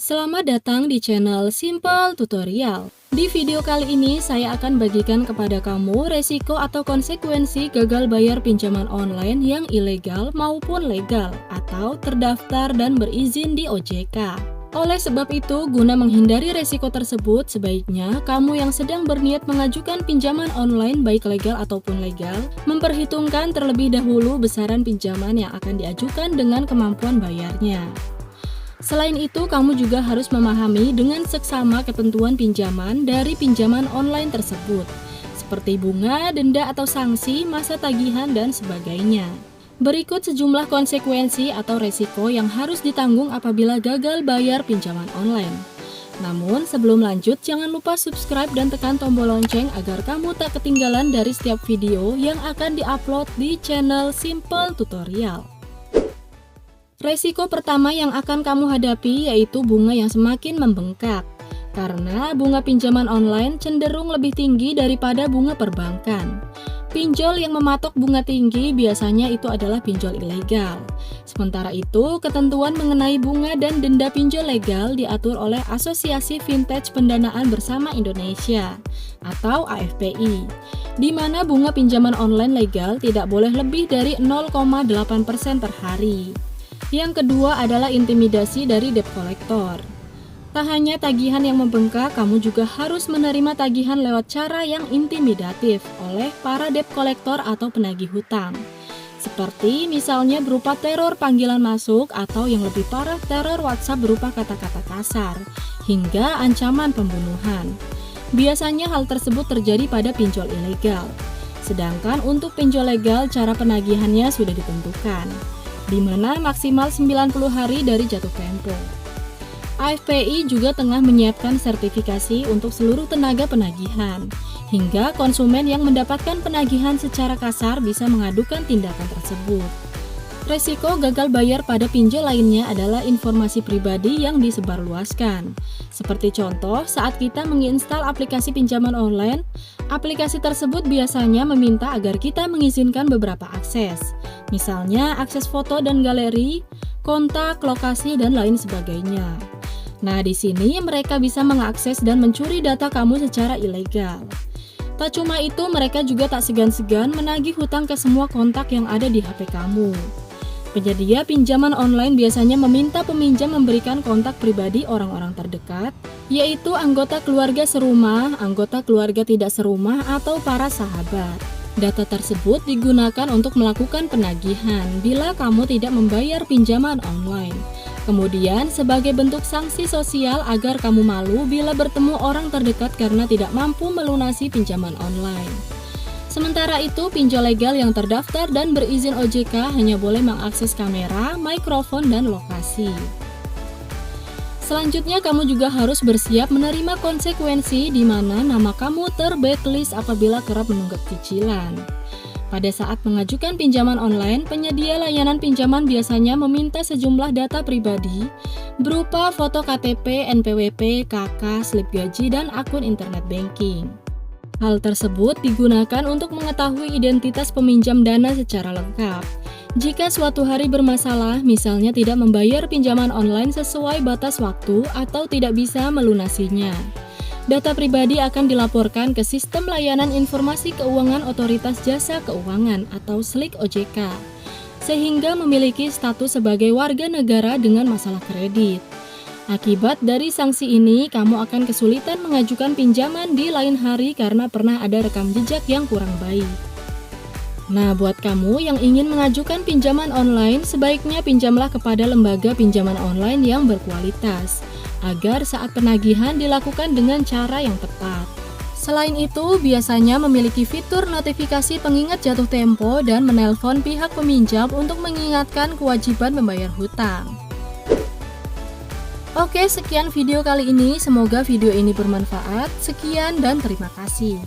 Selamat datang di channel Simple Tutorial. Di video kali ini saya akan bagikan kepada kamu resiko atau konsekuensi gagal bayar pinjaman online yang ilegal maupun legal atau terdaftar dan berizin di OJK. Oleh sebab itu, guna menghindari resiko tersebut, sebaiknya kamu yang sedang berniat mengajukan pinjaman online baik legal ataupun legal, memperhitungkan terlebih dahulu besaran pinjaman yang akan diajukan dengan kemampuan bayarnya. Selain itu, kamu juga harus memahami dengan seksama ketentuan pinjaman dari pinjaman online tersebut, seperti bunga, denda atau sanksi, masa tagihan, dan sebagainya. Berikut sejumlah konsekuensi atau resiko yang harus ditanggung apabila gagal bayar pinjaman online. Namun, sebelum lanjut, jangan lupa subscribe dan tekan tombol lonceng agar kamu tak ketinggalan dari setiap video yang akan diupload di channel Simple Tutorial. Resiko pertama yang akan kamu hadapi yaitu bunga yang semakin membengkak. Karena bunga pinjaman online cenderung lebih tinggi daripada bunga perbankan. Pinjol yang mematok bunga tinggi biasanya itu adalah pinjol ilegal. Sementara itu, ketentuan mengenai bunga dan denda pinjol legal diatur oleh Asosiasi Vintage Pendanaan Bersama Indonesia atau AFPI, di mana bunga pinjaman online legal tidak boleh lebih dari 0,8% per hari. Yang kedua adalah intimidasi dari debt collector. Tak hanya tagihan yang membengkak, kamu juga harus menerima tagihan lewat cara yang intimidatif oleh para debt collector atau penagih hutang. Seperti misalnya berupa teror panggilan masuk atau yang lebih parah teror WhatsApp berupa kata-kata kasar, hingga ancaman pembunuhan. Biasanya hal tersebut terjadi pada pinjol ilegal. Sedangkan untuk pinjol legal cara penagihannya sudah ditentukan, di mana maksimal 90 hari dari jatuh tempo. AFPI juga tengah menyiapkan sertifikasi untuk seluruh tenaga penagihan, hingga konsumen yang mendapatkan penagihan secara kasar bisa mengadukan tindakan tersebut. Resiko gagal bayar pada pinjol lainnya adalah informasi pribadi yang disebarluaskan. Seperti contoh, saat kita menginstal aplikasi pinjaman online, aplikasi tersebut biasanya meminta agar kita mengizinkan beberapa akses. Misalnya akses foto dan galeri, kontak, lokasi, dan lain sebagainya. Nah, di sini mereka bisa mengakses dan mencuri data kamu secara ilegal. Tak cuma itu, mereka juga tak segan-segan menagih hutang ke semua kontak yang ada di HP kamu. Penyedia pinjaman online biasanya meminta peminjam memberikan kontak pribadi orang-orang terdekat, yaitu anggota keluarga serumah, anggota keluarga tidak serumah, atau para sahabat. Data tersebut digunakan untuk melakukan penagihan bila kamu tidak membayar pinjaman online. Kemudian, sebagai bentuk sanksi sosial agar kamu malu bila bertemu orang terdekat karena tidak mampu melunasi pinjaman online. Sementara itu, pinjol legal yang terdaftar dan berizin OJK hanya boleh mengakses kamera, mikrofon, dan lokasi. Selanjutnya, kamu juga harus bersiap menerima konsekuensi di mana nama kamu ter-blacklist apabila kerap menunggak cicilan. Pada saat mengajukan pinjaman online, penyedia layanan pinjaman biasanya meminta sejumlah data pribadi berupa foto KTP, NPWP, KK, slip gaji, dan akun internet banking. Hal tersebut digunakan untuk mengetahui identitas peminjam dana secara lengkap. Jika suatu hari bermasalah, misalnya tidak membayar pinjaman online sesuai batas waktu atau tidak bisa melunasinya, data pribadi akan dilaporkan ke Sistem Layanan Informasi Keuangan Otoritas Jasa Keuangan atau SLIK OJK, sehingga memiliki status sebagai warga negara dengan masalah kredit. Akibat dari sanksi ini, kamu akan kesulitan mengajukan pinjaman di lain hari karena pernah ada rekam jejak yang kurang baik. Nah, buat kamu yang ingin mengajukan pinjaman online, sebaiknya pinjamlah kepada lembaga pinjaman online yang berkualitas, agar saat penagihan dilakukan dengan cara yang tepat. Selain itu, biasanya memiliki fitur notifikasi pengingat jatuh tempo dan menelpon pihak peminjam untuk mengingatkan kewajiban membayar hutang. Oke, sekian video kali ini. Semoga video ini bermanfaat. Sekian dan terima kasih.